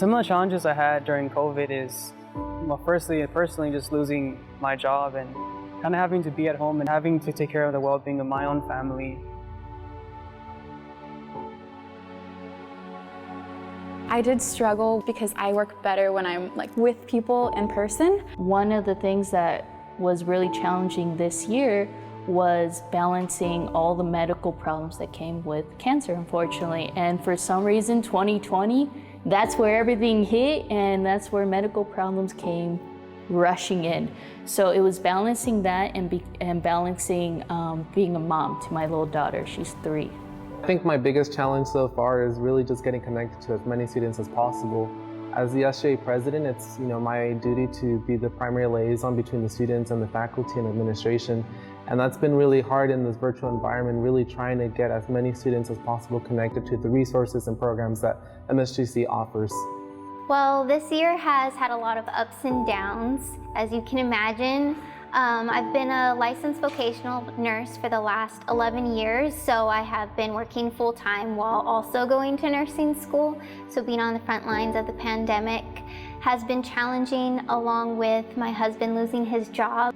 Some of the challenges I had during COVID is, well, personally just losing my job and kind of having to be at home and having to take care of the well-being of my own family. I did struggle because I work better when I'm with people in person. One of the things that was really challenging this year was balancing all the medical problems that came with cancer, unfortunately. And for some reason, 2020, that's where everything hit, and that's where medical problems came rushing in. So it was balancing that and balancing being a mom to my little daughter. She's 3. I think my biggest challenge so far is really just getting connected to as many students as possible. As the SJA president, it's my duty to be the primary liaison between the students and the faculty and administration. And that's been really hard in this virtual environment, really trying to get as many students as possible connected to the resources and programs that MSJC offers. Well, this year has had a lot of ups and downs, as you can imagine. I've been a licensed vocational nurse for the last 11 years, so I have been working full-time while also going to nursing school. So being on the front lines of the pandemic has been challenging, along with my husband losing his job.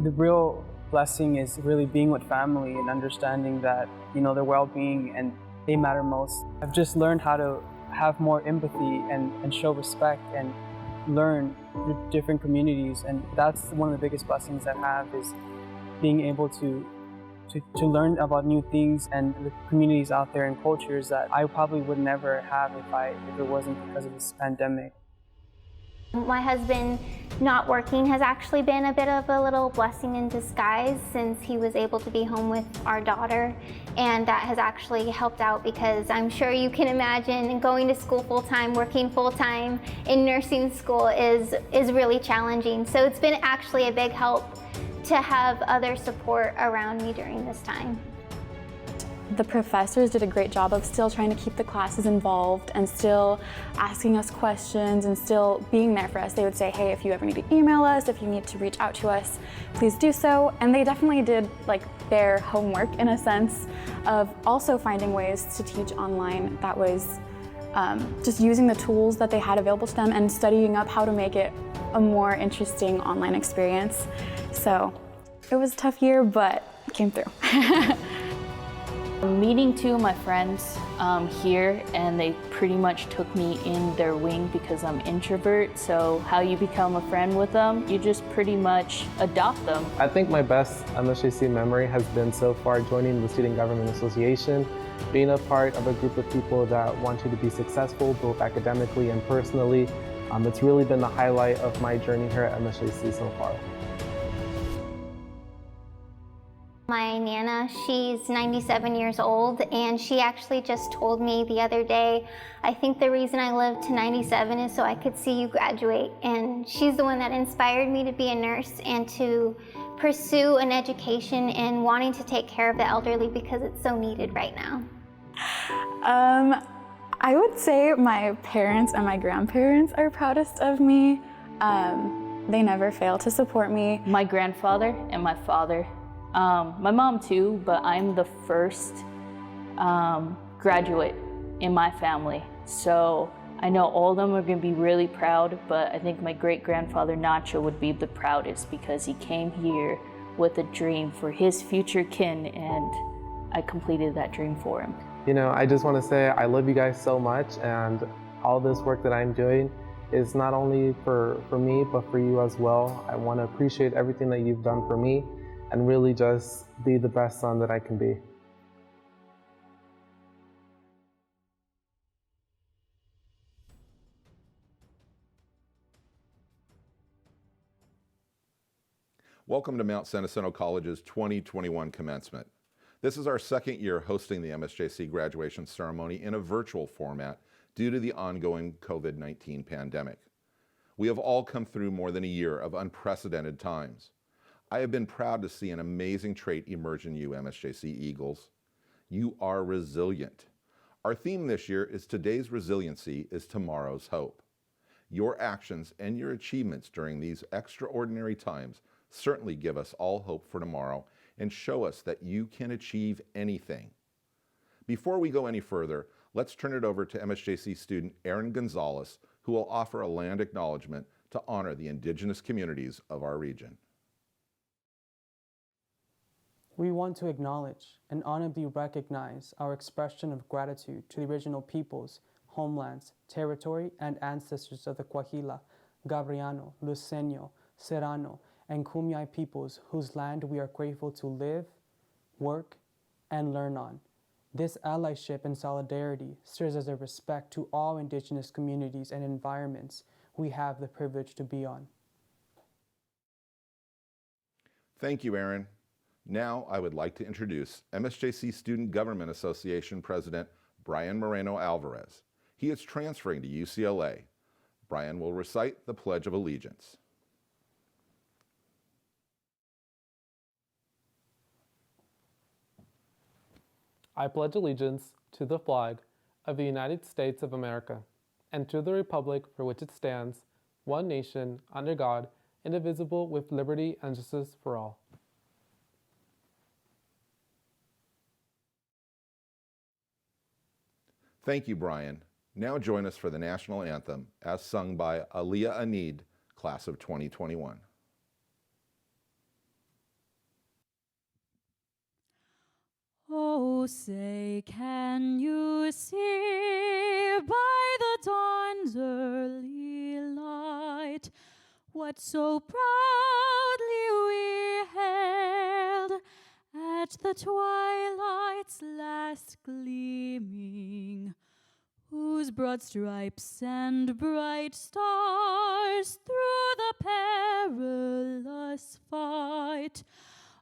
The real blessing is really being with family and understanding that, their well-being and they matter most. I've just learned how to have more empathy and show respect and learn different communities, and that's one of the biggest blessings I have, is being able to learn about new things and the communities out there and cultures that I probably would never have if it wasn't because of this pandemic. My husband not working has actually been a bit of a little blessing in disguise, since he was able to be home with our daughter, and that has actually helped out, because I'm sure you can imagine going to school full-time, working full-time in nursing school is really challenging. So it's been actually a big help to have other support around me during this time. The professors did a great job of still trying to keep the classes involved and still asking us questions and still being there for us. They would say, hey, if you ever need to email us, if you need to reach out to us, please do so. And they definitely did their homework, in a sense, of also finding ways to teach online. That was just using the tools that they had available to them and studying up how to make it a more interesting online experience. So it was a tough year, but it came through. Meeting 2 of my friends here, and they pretty much took me in their wing because I'm introvert. So how you become a friend with them, you just pretty much adopt them. I think my best MSJC memory has been so far joining the Student Government Association, being a part of a group of people that want you to be successful both academically and personally. It's really been the highlight of my journey here at MSJC so far. My Nana, she's 97 years old, and she actually just told me the other day, I think the reason I lived to 97 is so I could see you graduate. And she's the one that inspired me to be a nurse and to pursue an education and wanting to take care of the elderly, because it's so needed right now. I would say my parents and my grandparents are proudest of me. They never fail to support me. My grandfather and my father. My mom too, but I'm the first graduate in my family. So I know all of them are going to be really proud, but I think my great-grandfather Nacho would be the proudest, because he came here with a dream for his future kin, and I completed that dream for him. I just want to say I love you guys so much, and all this work that I'm doing is not only for me, but for you as well. I want to appreciate everything that you've done for me, and really just be the best son that I can be. Welcome to Mount San Jacinto College's 2021 commencement. This is our second year hosting the MSJC graduation ceremony in a virtual format due to the ongoing COVID-19 pandemic. We have all come through more than a year of unprecedented times. I have been proud to see an amazing trait emerge in you, MSJC Eagles. You are resilient. Our theme this year is Today's Resiliency is Tomorrow's Hope. Your actions and your achievements during these extraordinary times certainly give us all hope for tomorrow and show us that you can achieve anything. Before we go any further, let's turn it over to MSJC student Aaron Gonzalez, who will offer a land acknowledgement to honor the indigenous communities of our region. We want to acknowledge and honorably recognize our expression of gratitude to the original peoples, homelands, territory, and ancestors of the Coahuila, Gabriano, Luceño, Serrano, and Kumeyaay peoples whose land we are grateful to live, work, and learn on. This allyship and solidarity serves as a respect to all indigenous communities and environments we have the privilege to be on. Thank you, Aaron. Now I would like to introduce MSJC Student Government Association President Brian Moreno Alvarez. He is transferring to UCLA. Brian will recite the Pledge of Allegiance. I pledge allegiance to the flag of the United States of America and to the republic for which it stands, one nation, under God, indivisible, with liberty and justice for all. Thank you, Brian. Now join us for the national anthem as sung by Aliyah Anid, class of 2021. Oh, say, can you see by the dawn's early light what so proudly we hailed at the twilight's last gleaming, whose broad stripes and bright stars through the perilous fight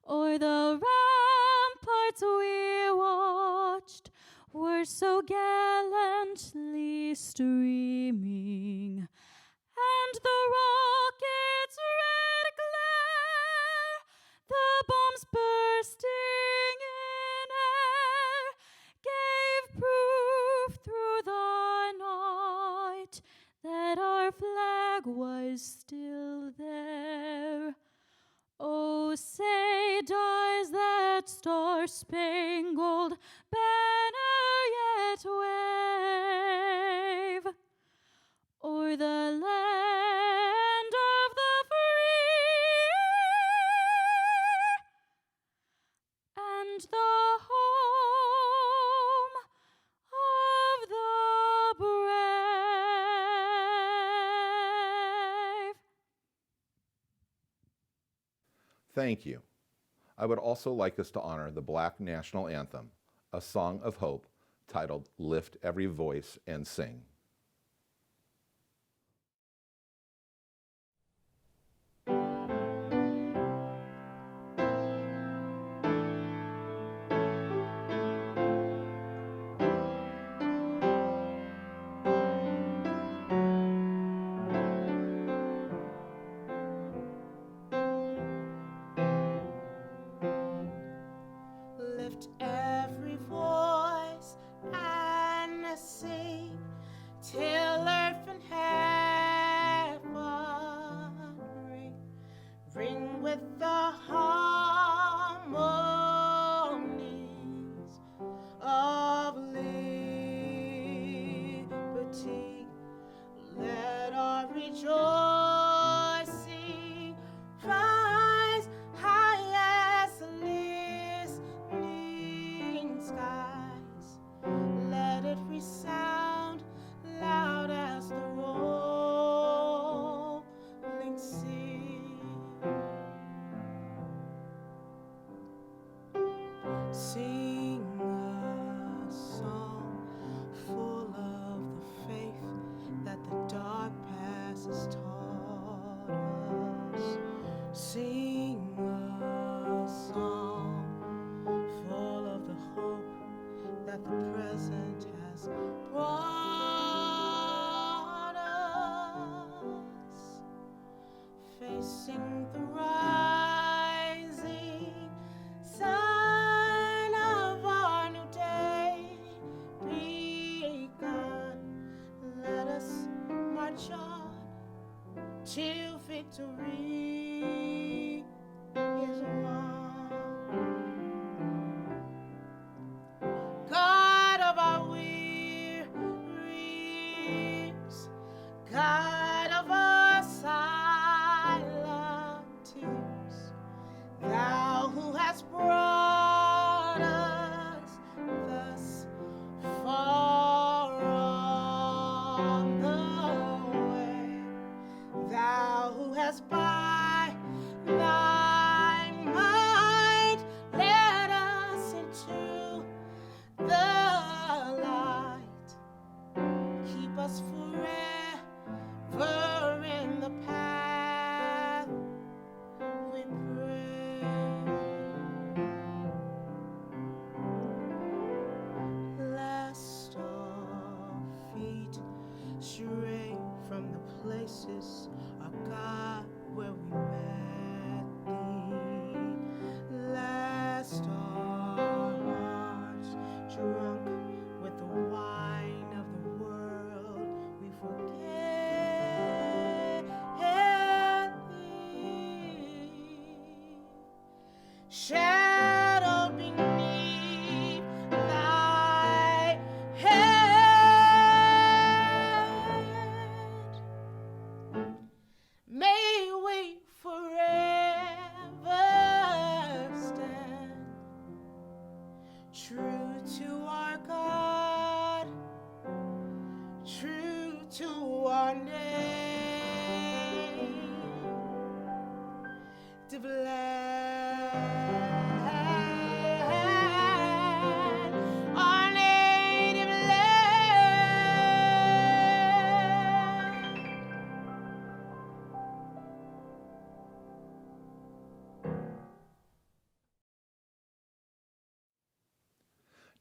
o'er the ramparts we watched were so gallantly streaming, and the rocket's red glare, the bombs bursting in air, gave proof through the night that our flag was still there. Oh, say, does that star-spangled banner yet wave o'er the land of the free and the home of the brave? Thank you. I would also like us to honor the Black National Anthem, a song of hope titled Lift Every Voice and Sing. Lift every voice and sing till earth and heaven ring with the harmonies of liberty. Let our rejoicing rise high as the listening skies. Let it resound loud as the rolling sea. Sing a song full of the faith that the dark past has taught us. Sing a song full of the hope that the present has brought us. Facing the rising sun of our new day begun. Let us march on till victory is won. God of our will, true to our God, true to our name, to bless our native land.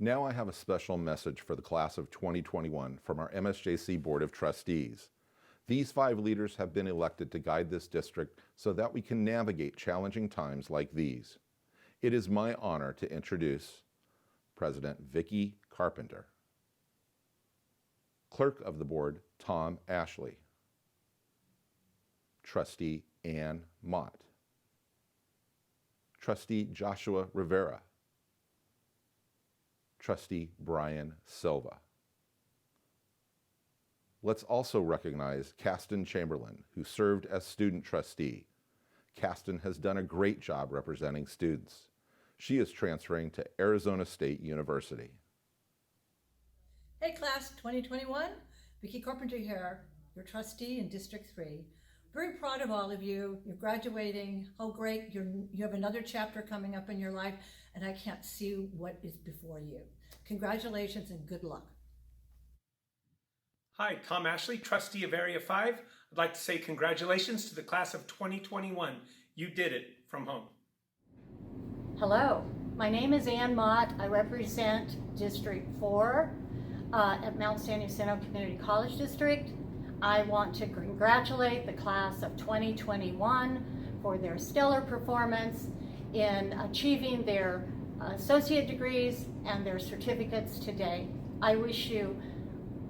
Now I have a special message for the class of 2021 from our MSJC Board of Trustees. These 5 leaders have been elected to guide this district so that we can navigate challenging times like these. It is my honor to introduce President Vicki Carpenter, Clerk of the Board Tom Ashley, Trustee Ann Mott, Trustee Joshua Rivera, Trustee Brian Silva. Let's also recognize Caston Chamberlain, who served as student trustee. Caston has done a great job representing students. She is transferring to Arizona State University. Hey class 2021, Vicki Carpenter here, your trustee in District 3. Very proud of all of you. You're graduating. How great. You have another chapter coming up in your life, and I can't see what is before you. Congratulations and good luck. Hi, Tom Ashley, trustee of Area 5. I'd like to say congratulations to the class of 2021. You did it from home. Hello, my name is Ann Mott. I represent District 4 at Mount San Jacinto Community College District. I want to congratulate the class of 2021 for their stellar performance in achieving their associate degrees and their certificates today. I wish you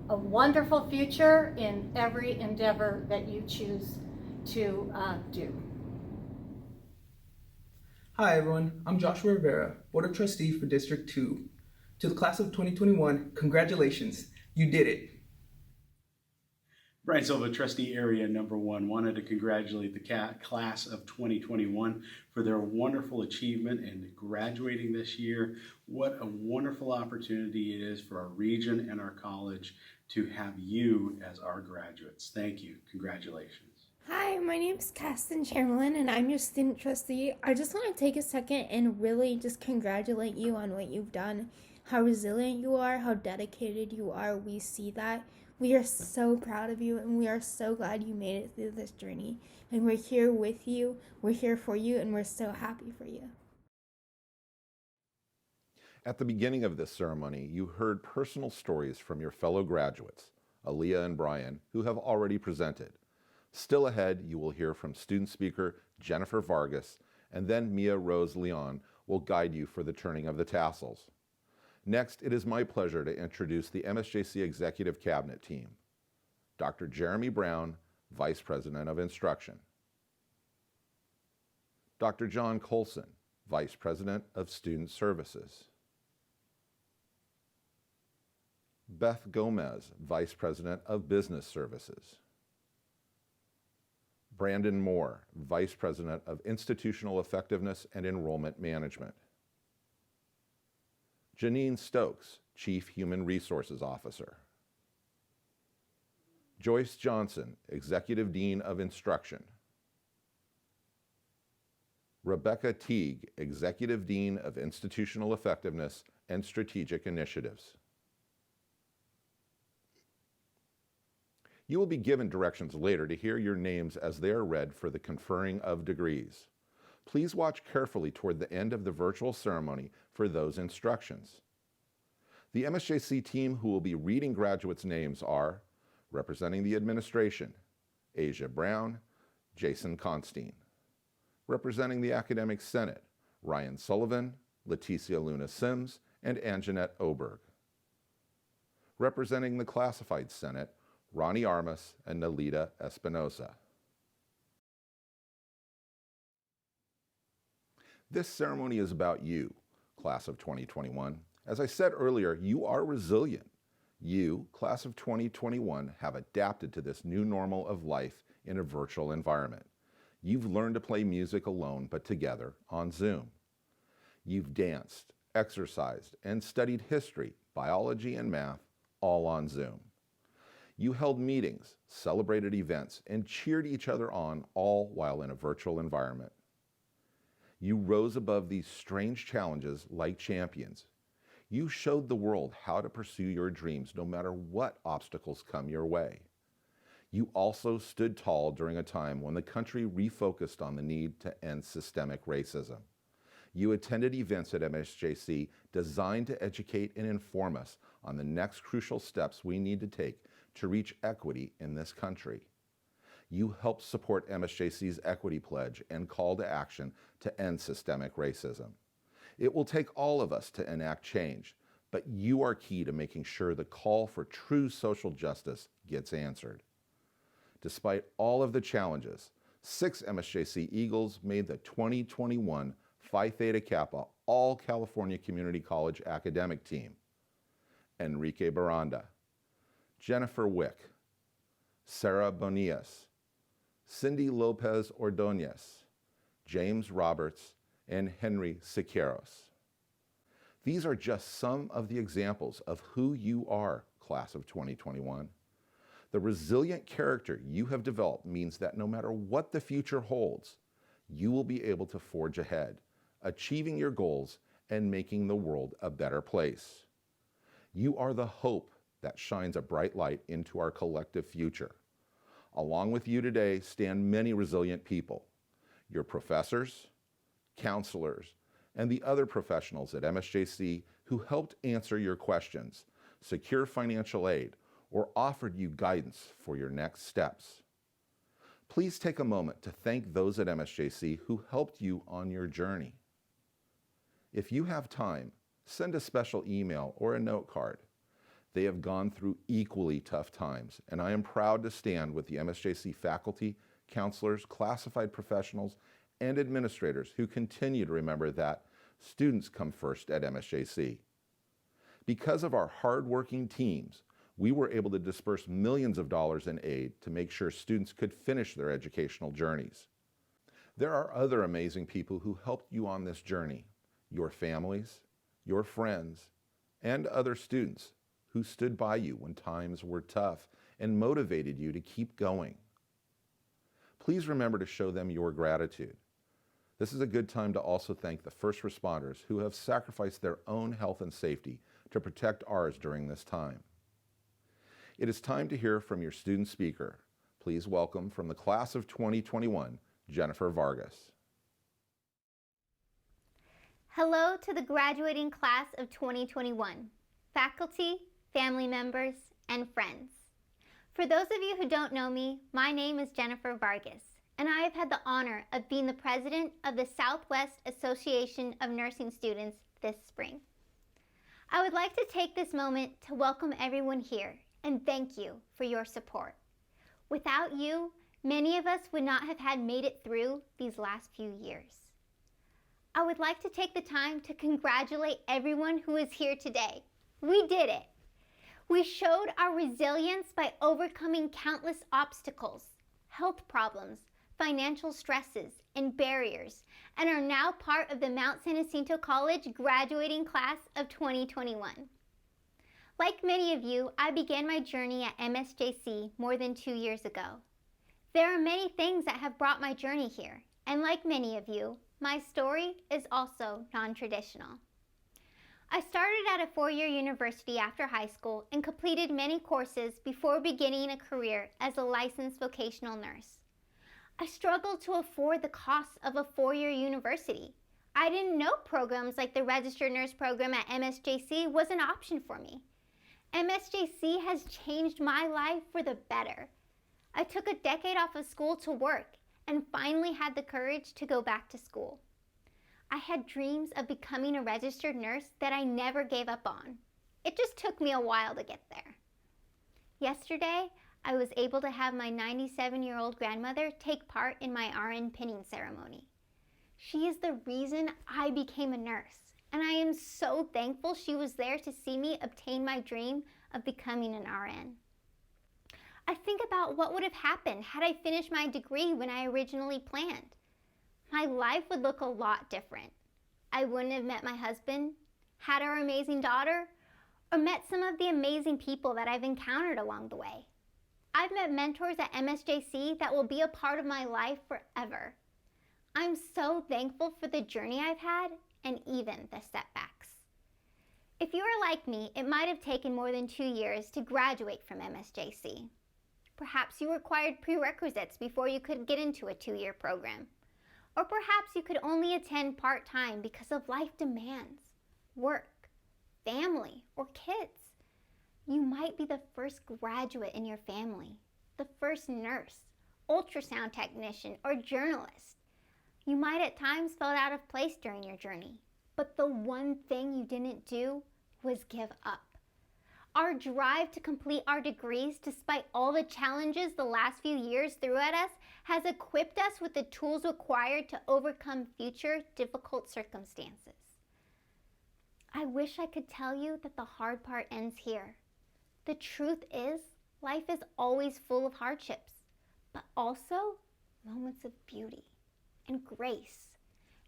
a wonderful future in every endeavor that you choose to do. Hi everyone, I'm Joshua Rivera, Board of Trustees for District 2. To the class of 2021, congratulations, you did it. Brian Silva, trustee area number 1, wanted to congratulate the class of 2021 for their wonderful achievement in graduating this year. What a wonderful opportunity it is for our region and our college to have you as our graduates. Thank you. Congratulations. Hi, my name is Caston Chamberlain and I'm your student trustee. I just want to take a second and really just congratulate you on what you've done, how resilient you are, how dedicated you are. We see that. We are so proud of you and we are so glad you made it through this journey. And we're here with you, we're here for you, and we're so happy for you. At the beginning of this ceremony, you heard personal stories from your fellow graduates, Aaliyah and Brian, who have already presented. Still ahead, you will hear from student speaker Jennifer Vargas, and then Mia Rose Leon will guide you for the turning of the tassels. Next, it is my pleasure to introduce the MSJC Executive Cabinet team. Dr. Jeremy Brown, Vice President of Instruction. Dr. John Colson, Vice President of Student Services. Beth Gomez, Vice President of Business Services. Brandon Moore, Vice President of Institutional Effectiveness and Enrollment Management. Janine Stokes, Chief Human Resources Officer. Joyce Johnson, Executive Dean of Instruction. Rebecca Teague, Executive Dean of Institutional Effectiveness and Strategic Initiatives. You will be given directions later to hear your names as they are read for the conferring of degrees. Please watch carefully toward the end of the virtual ceremony for those instructions. The MSJC team who will be reading graduates' names are, representing the administration, Asia Brown, Jason Constein. Representing the Academic Senate, Ryan Sullivan, Leticia Luna Sims, and Anjanette Oberg. Representing the Classified Senate, Ronnie Armas and Nalita Espinosa. This ceremony is about you, class of 2021. As I said earlier, you are resilient. You, class of 2021, have adapted to this new normal of life in a virtual environment. You've learned to play music alone but together on Zoom. You've danced, exercised, and studied history, biology, and math, all on Zoom. You held meetings, celebrated events, and cheered each other on, all while in a virtual environment. You rose above these strange challenges like champions. You showed the world how to pursue your dreams no matter what obstacles come your way. You also stood tall during a time when the country refocused on the need to end systemic racism. You attended events at MSJC designed to educate and inform us on the next crucial steps we need to take to reach equity in this country. You helped support MSJC's Equity Pledge and call to action to end systemic racism. It will take all of us to enact change, but you are key to making sure the call for true social justice gets answered. Despite all of the challenges, 6 MSJC Eagles made the 2021 Phi Theta Kappa All-California Community College academic team. Enrique Baranda, Jennifer Wick, Sarah Bonillas, Cindy Lopez Ordonez, James Roberts, and Henry Siqueiros. These are just some of the examples of who you are, class of 2021. The resilient character you have developed means that no matter what the future holds, you will be able to forge ahead, achieving your goals and making the world a better place. You are the hope that shines a bright light into our collective future. Along with you today stand many resilient people, your professors, counselors, and the other professionals at MSJC who helped answer your questions, secure financial aid, or offered you guidance for your next steps. Please take a moment to thank those at MSJC who helped you on your journey. If you have time, send a special email or a note card. They have gone through equally tough times, and I am proud to stand with the MSJC faculty, counselors, classified professionals, and administrators who continue to remember that students come first at MSJC. Because of our hardworking teams, we were able to disperse millions of dollars in aid to make sure students could finish their educational journeys. There are other amazing people who helped you on this journey, your families, your friends, and other students who stood by you when times were tough and motivated you to keep going. Please remember to show them your gratitude. This is a good time to also thank the first responders who have sacrificed their own health and safety to protect ours during this time. It is time to hear from your student speaker. Please welcome from the class of 2021, Jennifer Vargas. Hello to the graduating class of 2021, faculty, family members, and friends. For those of you who don't know me, my name is Jennifer Vargas, and I have had the honor of being the president of the Southwest Association of Nursing Students this spring. I would like to take this moment to welcome everyone here and thank you for your support. Without you, many of us would not have had made it through these last few years. I would like to take the time to congratulate everyone who is here today. We did it. We showed our resilience by overcoming countless obstacles, health problems, financial stresses, and barriers, and are now part of the Mount San Jacinto College graduating class of 2021. Like many of you, I began my journey at MSJC more than 2 years ago. There are many things that have brought my journey here, and like many of you, my story is also non-traditional. I started at a 4-year university after high school and completed many courses before beginning a career as a licensed vocational nurse. I struggled to afford the costs of a 4-year university. I didn't know programs like the Registered Nurse program at MSJC was an option for me. MSJC has changed my life for the better. I took a decade off of school to work and finally had the courage to go back to school. I had dreams of becoming a registered nurse that I never gave up on. It just took me a while to get there. Yesterday, I was able to have my 97-year-old grandmother take part in my RN pinning ceremony. She is the reason I became a nurse, and I am so thankful she was there to see me obtain my dream of becoming an RN. I think about what would have happened had I finished my degree when I originally planned. My life would look a lot different. I wouldn't have met my husband, had our amazing daughter, or met some of the amazing people that I've encountered along the way. I've met mentors at MSJC that will be a part of my life forever. I'm so thankful for the journey I've had and even the setbacks. If you are like me, it might have taken more than 2 years to graduate from MSJC. Perhaps you required prerequisites before you could get into a 2-year program. Or perhaps you could only attend part-time because of life demands, work, family, or kids. You might be the first graduate in your family, the first nurse, ultrasound technician, or journalist. You might at times felt out of place during your journey, but the one thing you didn't do was give up. Our drive to complete our degrees, despite all the challenges the last few years threw at us, has equipped us with the tools required to overcome future difficult circumstances. I wish I could tell you that the hard part ends here. The truth is, life is always full of hardships, but also moments of beauty and grace.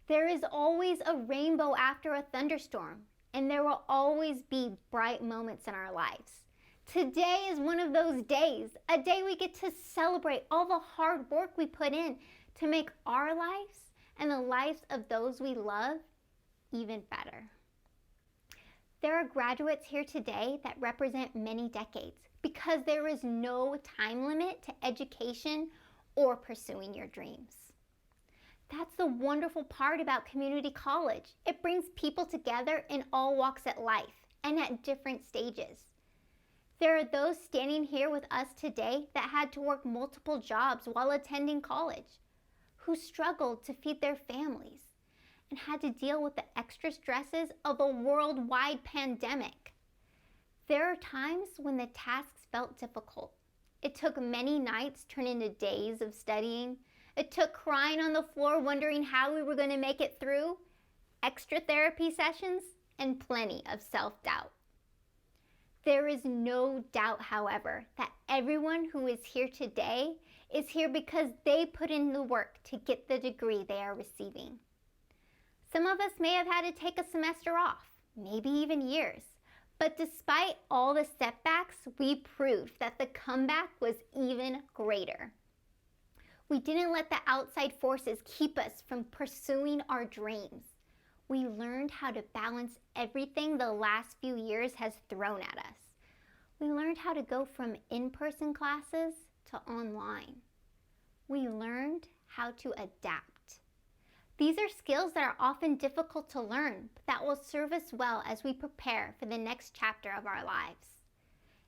There is always a rainbow after a thunderstorm, and there will always be bright moments in our lives. Today is one of those days, a day we get to celebrate all the hard work we put in to make our lives and the lives of those we love even better. There are graduates here today that represent many decades because there is no time limit to education or pursuing your dreams. That's the wonderful part about community college. It brings people together in all walks of life and at different stages. There are those standing here with us today that had to work multiple jobs while attending college, who struggled to feed their families and had to deal with the extra stresses of a worldwide pandemic. There are times when the tasks felt difficult. It took many nights turn into days of studying. It took crying on the floor wondering how we were going to make it through, extra therapy sessions, and plenty of self-doubt. There is no doubt, however, that everyone who is here today is here because they put in the work to get the degree they are receiving. Some of us may have had to take a semester off, maybe even years, but despite all the setbacks, we proved that the comeback was even greater. We didn't let the outside forces keep us from pursuing our dreams. We learned how to balance everything the last few years has thrown at us. We learned how to go from in-person classes to online. We learned how to adapt. These are skills that are often difficult to learn, but that will serve us well as we prepare for the next chapter of our lives.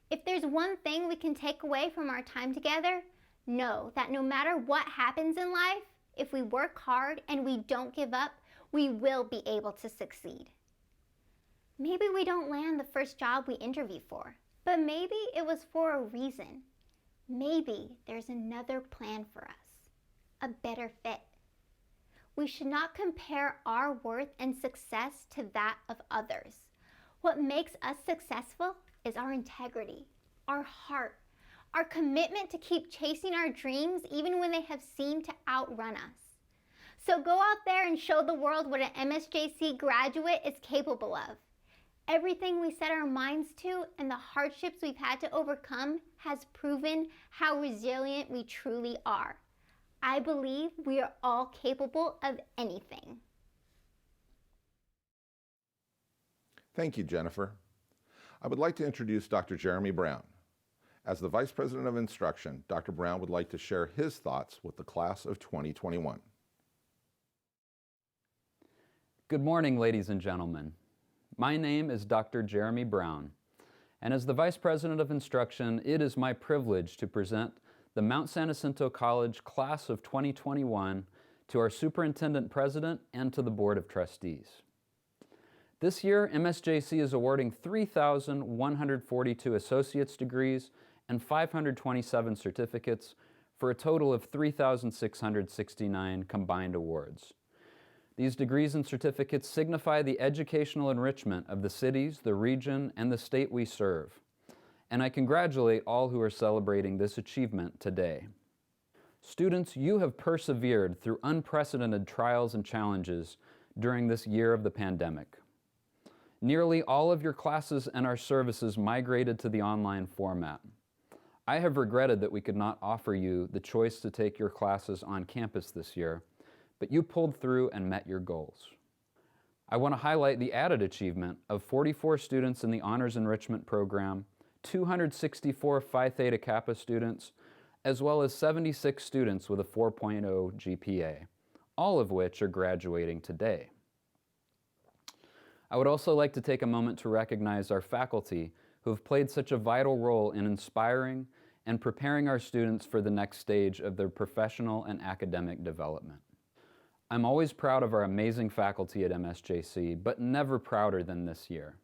If there's one thing we can take away from our time together, know that no matter what happens in life, if we work hard and we don't give up, we will be able to succeed. Maybe we don't land the first job we interview for, but maybe it was for a reason. Maybe there's another plan for us, a better fit. We should not compare our worth and success to that of others. What makes us successful is our integrity, our heart, our commitment to keep chasing our dreams even when they have seemed to outrun us. So go out there and show the world what an MSJC graduate is capable of. Everything we set our minds to and the hardships we've had to overcome has proven how resilient we truly are. I believe we are all capable of anything. Thank you, Jennifer. I would like to introduce Dr. Jeremy Brown. As the Vice President of Instruction, Dr. Brown would like to share his thoughts with the class of 2021. Good morning, ladies and gentlemen. My name is Dr. Jeremy Brown, and as the Vice President of Instruction, it is my privilege to present the Mount San Jacinto College Class of 2021 to our Superintendent President and to the Board of Trustees. This year, MSJC is awarding 3,142 associate's degrees and 527 certificates for a total of 3,669 combined awards. These degrees and certificates signify the educational enrichment of the cities, the region, and the state we serve. And I congratulate all who are celebrating this achievement today. Students, you have persevered through unprecedented trials and challenges during this year of the pandemic. Nearly all of your classes and our services migrated to the online format. I have regretted that we could not offer you the choice to take your classes on campus this year, but you pulled through and met your goals. I want to highlight the added achievement of 44 students in the Honors Enrichment Program, 264 Phi Theta Kappa students, as well as 76 students with a 4.0 GPA, all of which are graduating today. I would also like to take a moment to recognize our faculty who have played such a vital role in inspiring and preparing our students for the next stage of their professional and academic development. I'm always proud of our amazing faculty at MSJC, but never prouder than this year.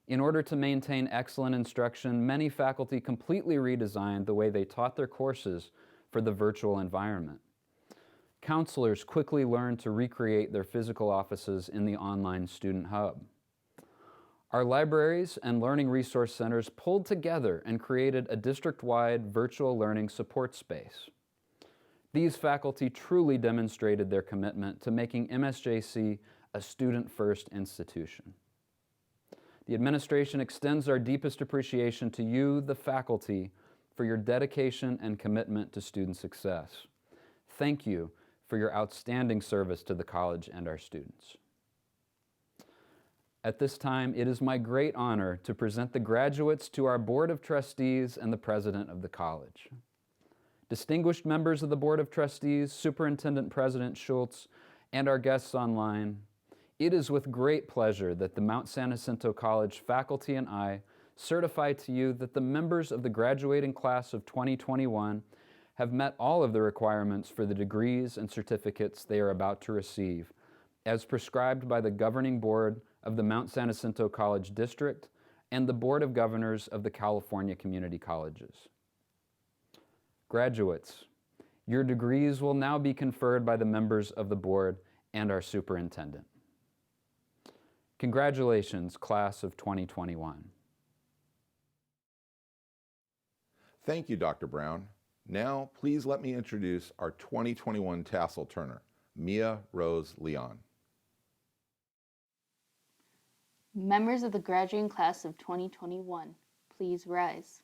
In order to maintain excellent instruction, many faculty completely redesigned the way they taught their courses for the virtual environment. Counselors quickly learned to recreate their physical offices in the online student hub. Our libraries and learning resource centers pulled together and created a district-wide virtual learning support space. These faculty truly demonstrated their commitment to making MSJC a student-first institution. The administration extends our deepest appreciation to you, the faculty, for your dedication and commitment to student success. Thank you for your outstanding service to the college and our students. At this time, it is my great honor to present the graduates to our Board of Trustees and the President of the college. Distinguished members of the Board of Trustees, Superintendent President Schultz, and our guests online, it is with great pleasure that the Mount San Jacinto College faculty and I certify to you that the members of the graduating class of 2021 have met all of the requirements for the degrees and certificates they are about to receive, as prescribed by the governing board of the Mount San Jacinto College District and the Board of Governors of the California Community Colleges. Graduates, your degrees will now be conferred by the members of the board and our superintendent. Congratulations, class of 2021. Thank you, Dr. Brown. Now, please let me introduce our 2021 tassel turner, Mia Rose Leon. Members of the graduating class of 2021, please rise.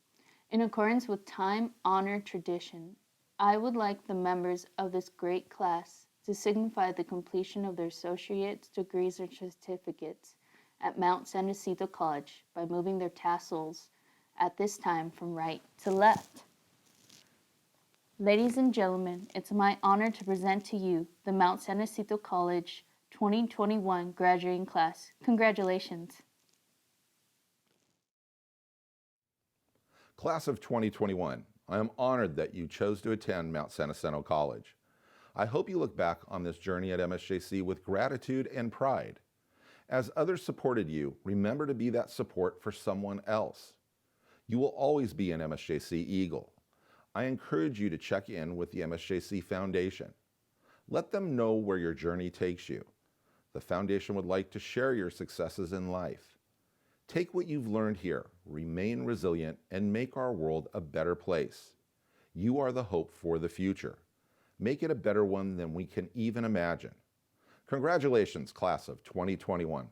In accordance with time-honored tradition, I would like the members of this great class to signify the completion of their associate's degrees or certificates at Mount San Jacinto College by moving their tassels at this time from right to left. Ladies and gentlemen, it's my honor to present to you the Mount San Jacinto College 2021 graduating class. Congratulations. Class of 2021, I am honored that you chose to attend Mount San Jacinto College. I hope you look back on this journey at MSJC with gratitude and pride. As others supported you, remember to be that support for someone else. You will always be an MSJC Eagle. I encourage you to check in with the MSJC Foundation. Let them know where your journey takes you. The Foundation would like to share your successes in life. Take what you've learned here, remain resilient, and make our world a better place. You are the hope for the future. Make it a better one than we can even imagine. Congratulations, class of 2021.